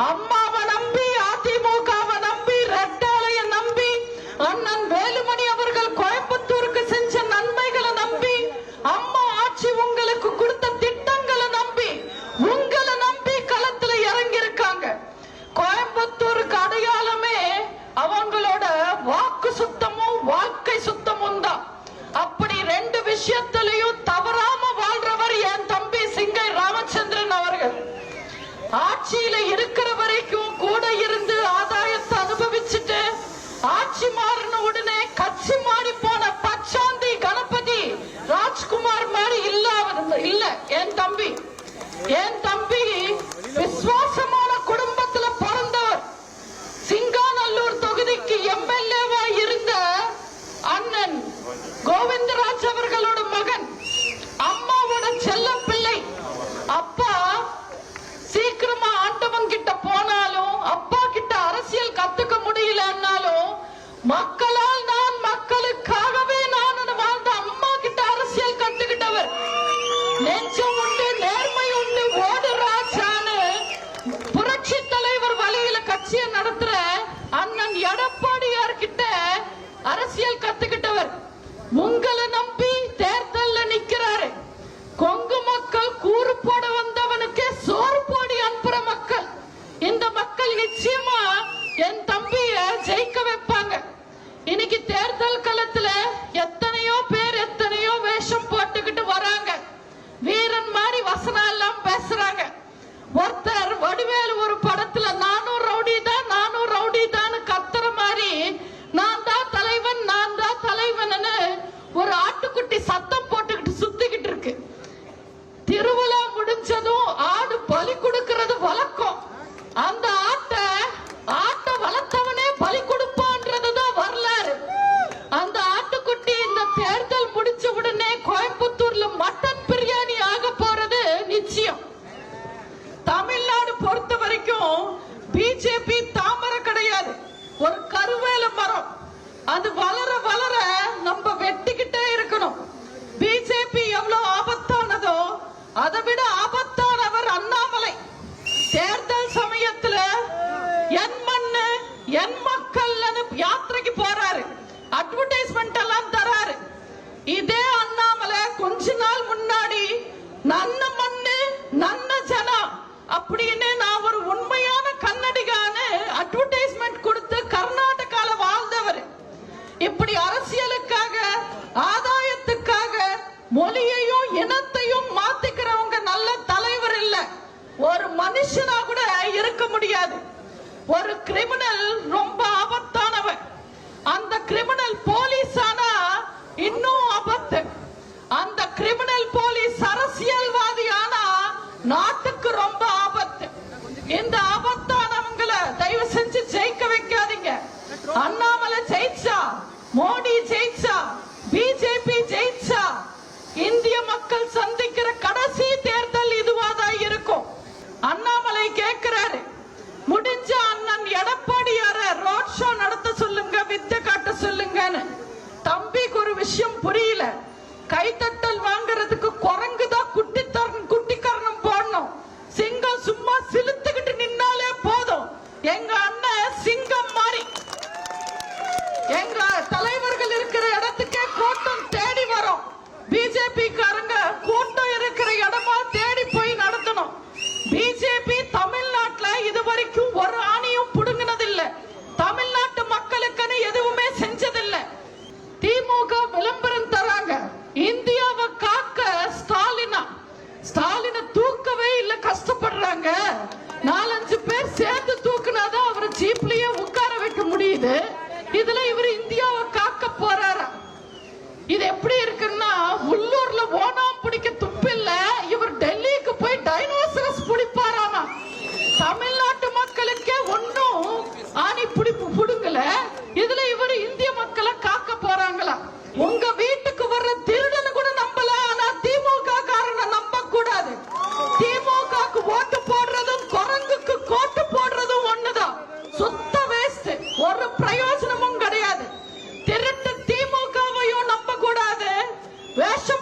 அம்மாவை நம்பி, அதிமுகவை நம்பி, ரெட்டாளைய நம்பி, அண்ணன் வேலுமணி அவர்கள் கோயம்புத்தூருக்கு செஞ்ச நன்மைகளை நம்பி, அம்மா ஆட்சி உங்களுக்கு கொடுத்த திட்டங்களை நம்பி, உங்களை நம்பி களத்துல இறங்கி இருக்காங்க. கோயம்புத்தூருக்கு அடையாளமே அவங்களோட வாக்கு சுத்தமும் வாழ்க்கை சுத்தமும் தான். அப்படி ரெண்டு விஷயத்திலையும் தவறாம வாழ்றவர் என் தம்பி சிங்கை ராமச்சந்திரன் அவர்கள். ஆட்சியில இருக்கிற வரைக்கும் கூட இருந்து ஆதாயத்தை அனுபவிச்சுட்டு ஆட்சி மாறின உடனே கட்சி மாறி போன பச்சாந்தி கணபதி ராஜ்குமார் மாதிரி இல்ல என் தம்பி. என் தம்பி விசுவாசமான குடும்பத்துல பிறந்தவர். சிங்காநல்லூர் தொகுதிக்கு எம்எல்ஏவா இருந்த அண்ணன் கோவிந்தராஜ் அவர்களோட மகன், அம்மாவோட செல்ல பிள்ளை. அப்பா சீக்கிரமா ஆண்டவன் கிட்ட போனாலும், அப்பா கிட்ட அரசியல் கத்துக்க முடியலன்னாலும், மக்களால் நான் மக்களுக்காகவே நான் வாழ்ந்த அம்மா கிட்ட அரசியல் கத்துக்கிட்டவர். நெஞ்சம் உண்டு, நேர்மை உண்டு, ஓடு ராஜான்னு புரட்சி தலைவர் வழியில கட்சியை நடத்துற அண்ணன் எடப்பாடியார் கிட்ட அரசியல் கத்துக்கிட்டவர். உங்களை நம்பி தேர்தல்ல நிக்கிறாரு. கொங்கு மக்கள் கூறு போட வந்தவனுக்கே சோறு போடி அனுப்புற மக்கள். இந்த மக்கள் நிச்சயமா என் தம்பிய ஜெயிக்க வைப்பாங்க. இன்னைக்கு தேர்தல் களத்துல எத்தனையோ பேர் எத்தனையோ வேஷம் போட்டுக்கிட்டு வராங்க. வீரன் மாதிரி வசனம் எல்லாம் பேசுறாங்க. ஒருத்தர் வடிவேலு ஒரு படத்துல நானும் ரவுடி தான் நானும் ரவுடி தான் கத்துற மாதிரி நான் தான் தலைவன் நான் தான் தலைவன் ஒரு ஆட்டுக்குட்டி சத்தம் போட்டுக்கிட்டு சுத்திக்கிட்டு இருக்கு. திருவிழா முடிஞ்சதும் ஆடு பலி கொடுக்கிறது வழக்கம். அந்த ஆட்டை வளர்த்தவனே பலி கொடுப்பான்றதுதான் வரலாறு. அந்த ஆட்டுக்குட்டி இந்த தேர்தல் முடிச்ச உடனே கோயம்புத்தூர்ல மட்டன் பிரியாணி ஆக போறது நிச்சயம். தமிழ்நாடு பொறுத்த வரைக்கும் பிஜேபி தாமரை கிடையாது, ஒரு கருவேல மரம். அது வளர வளர நம்ம வெட்டிக்கிட்டே இருக்கணும். பிஜேபி எவ்வளவு ஆபத்தானதோ அதை விட ஆபத்தானவர் அண்ணாமலை. தேர்தல் சமயத்துல என் மண்ணு என் மக்கள் யாத்திரைக்கு போறாரு, அட்வர்டைஸ்மெண்ட் எல்லாம் தராரு. இதே அண்ணாமலை கொஞ்ச நாள் முன்னாடி நன்ன மண்ணு நன்ன ஜனம் அப்படின்னு நான் ஒரு உண்மையான கன்னடிகான அட்வர்டைஸ்மெண்ட் கொடுத்து கர்நாடகால வாழ்ந்தவர். இப்படி அரசியலுக்காக ஆதாயத்துக்காக மொழியையும் இனத்தையும் மாத்திக்கிறவங்க நல்ல தலைவர் இல்ல. ஒரு மனுஷனா கூட இருக்க முடியாது. ஒரு கிரிமினல் ரொம்ப ஆபத்தானவன். அந்த கிரிமினல் போலீஸ் ஆனா இன்னும் ஆபத்து. அந்த கிரிமினல் போலீஸ் அரசியல்வாதி ஆனா நாட்டுக்கு ரொம்ப ஆபத்து. இந்த ஆபத்தானவங்களை தயவு செஞ்சு ஜெயிக்க வைக்காதீங்க. அண்ணாமலை ஜெயிச்சா, மோடி ஜெயிச்சா, பிஜேபி ஜெயிச்சா, இந்திய மக்கள் சந்திக்கிற கடைசி தேர்தல் இதுவாதான் இருக்கும். அண்ணாமலை கேட்கிறாரு, முடிஞ்ச அண்ணன் எடப்பாடியார ரோட் ஷோ நடத்த சொல்லுங்க, வித்தை காட்ட சொல்லுங்கன்னு. தம்பிக்கு ஒரு விஷயம் புரியல. கைத்தட்டல் வாங்குறதுக்கு குரங்குதான் குட்டிக்கரணம் போடணும். சிங்கம் சும்மா சிலுத்துக்கிட்டு நின்னாலே போதும். எங்க அண்ணன் சிங்கம் மாதிரி. எங்க தலைவர்கள் இருக்கிற இடத்துக்கே கூட்டம் தேடி வரும். பிஜேபி காரங்க கூட்டம் இருக்கிற இடமா தேடி போய் நடத்தணும். பிஜேபி தமிழ்நாட்டுல இதுவரைக்கும் ஒரு ஆணையும் புடுங்கினதில்லை. தமிழ்நாட்டு மக்களுக்கு எதுவுமே செஞ்சதில்லை. திமுக விளம்பரம் தராங்க, இந்தியாவை காக்க ஸ்டாலினை தூக்கவே இல்ல, கஷ்டப்படுறாங்க. 4-5 பேர் சேர்ந்து தூக்குனாதான் அவர் ஜீப்லயே உட்கார வைக்க முடியுது. இதுல இவர் இந்தியாவை காக்க போறாரா? இது எப்படி இருக்குன்னா, உள்ளூர்ல ஓனாம் பிடிக்க துப்பில்ல, இவர் டெல்லிக்கு போய் டைனோசரஸ் பிடிப்பாராமா. தமிழ்நாட்டு மக்களுக்கே ஒன்னும் ஆணி பிடிப்பு புடுங்கல, இதுல இவர் இந்திய மக்களை காக்க போறாங்களா? உங்க வீட்டுக்கு வர்ற திருடனு கூட நம்பலாம், ஆனா திமுக காரனை நம்ப கூடாது. திமுகக்கு ஓட்டு போடுறதும் குரங்குக்கு கோட்டு போடுறதும் ஒண்ணுதான். சுத்த வேஸ்ட், ஒரு பிரயோஜனமும் கிடையாது. திருட்டு திமுகவையும் நம்ப கூடாது, வேஷம்